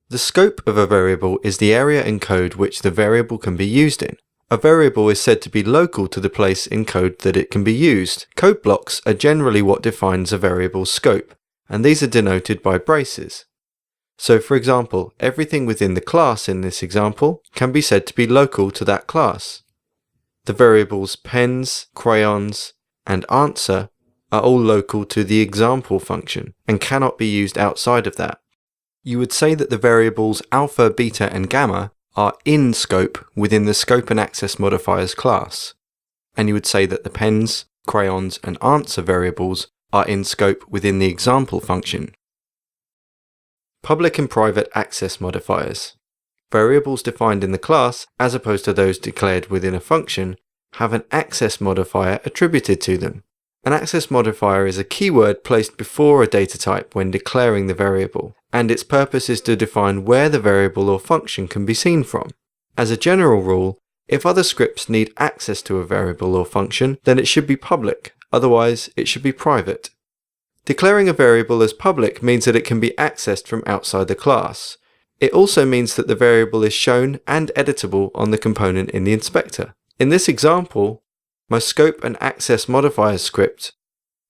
The scope of a variable is the area in code which the variable can be used in. A variable is said to be local to the place in code that it can be used. Code blocks are generally what defines a variable's scope, and these are denoted by braces. So for example, everything within the class in this example can be said to be local to that class. The variables pens, crayons, and answer are all local to the example function and cannot be used outside of that. You would say that the variables alpha, beta, and gamma are in scope within the scope and access modifiers class. And you would say that the pens, crayons, and answer variables are in scope within the example function. Public and private access modifiers. Variables defined in the class, as opposed to those declared within a function, have an access modifier attributed to them. An access modifier is a keyword placed before a data type when declaring the variable, and its purpose is to define where the variable or function can be seen from. As a general rule, if other scripts need access to a variable or function, then it should be public, otherwise it should be private. Declaring a variable as public means that it can be accessed from outside the class. It also means that the variable is shown and editable on the component in the inspector. In this example, my scope and access modifier script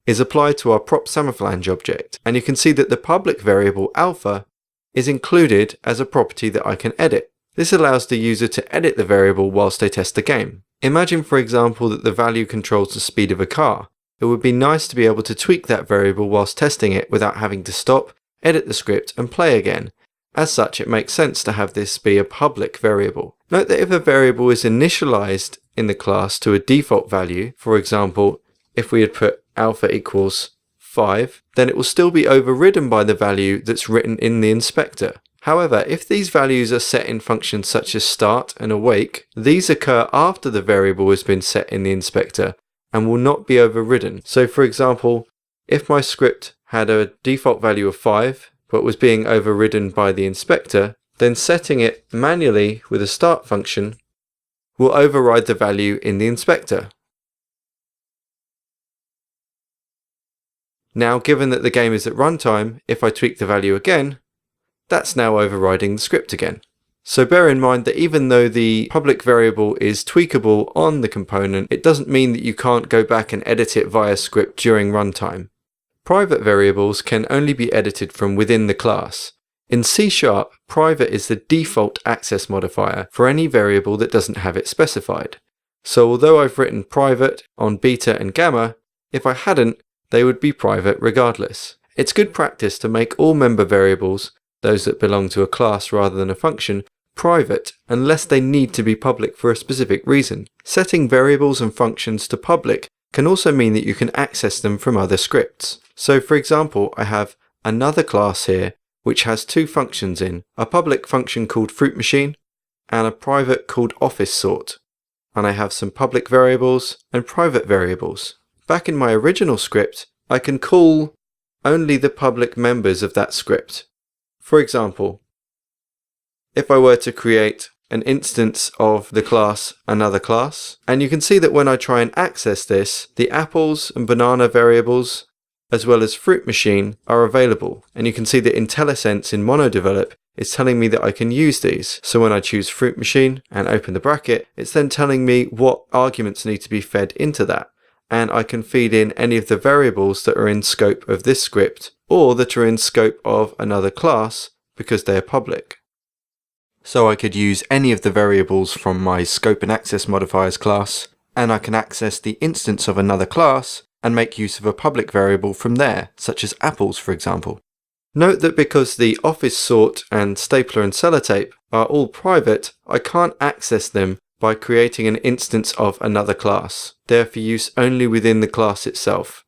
is applied to our prop samaflange object, and you can see that the public variable alpha is included as a property that I can edit. This allows the user to edit the variable whilst they test the game. Imagine, for example, that the value controls the speed of a car. It would be nice to be able to tweak that variable whilst testing it without having to stop, edit the script, and play again. As such, it makes sense to have this be a public variable. Note that if a variable is initialized in the class to a default value, for example, if we had put alpha equals 5, then it will still be overridden by the value that's written in the inspector. However, if these values are set in functions such as start and awake, these occur after the variable has been set in the inspector and will not be overridden. So for example, if my script had a default value of 5 but was being overridden by the inspector, then setting it manually with a start function will override the value in the inspector. Now, given that the game is at runtime, if I tweak the value again, that's now overriding the script again. So bear in mind that even though the public variable is tweakable on the component, it doesn't mean that you can't go back and edit it via script during runtime. Private variables can only be edited from within the class. In C#, private is the default access modifier for any variable that doesn't have it specified. So although I've written private on beta and gamma, if I hadn't, they would be private regardless. It's good practice to make all member variables, those that belong to a class rather than a function, private unless they need to be public for a specific reason. Setting variables and functions to public can also mean that you can access them from other scripts. So for example, I have another class here which has two functions in, a public function called fruit machine and a private called office sort. And I have some public variables and private variables. Back in my original script, I can call only the public members of that script. For example, if I were to create an instance of the class another class, and you can see that when I try and access this, the apples and banana variables as well as fruit machine are available, and you can see that IntelliSense in MonoDevelop is telling me that I can use these. So when I choose fruit machine and open the bracket, it's then telling me what arguments need to be fed into that, and I can feed in any of the variables that are in scope of this script or that are in scope of another class because they're public. So I could use any of the variables from my scope and access modifiers class, and I can access the instance of another class and make use of a public variable from there, such as apples for example. Note that because the office sort and stapler and sellotape are all private, I can't access them by creating an instance of another class. They're for use only within the class itself.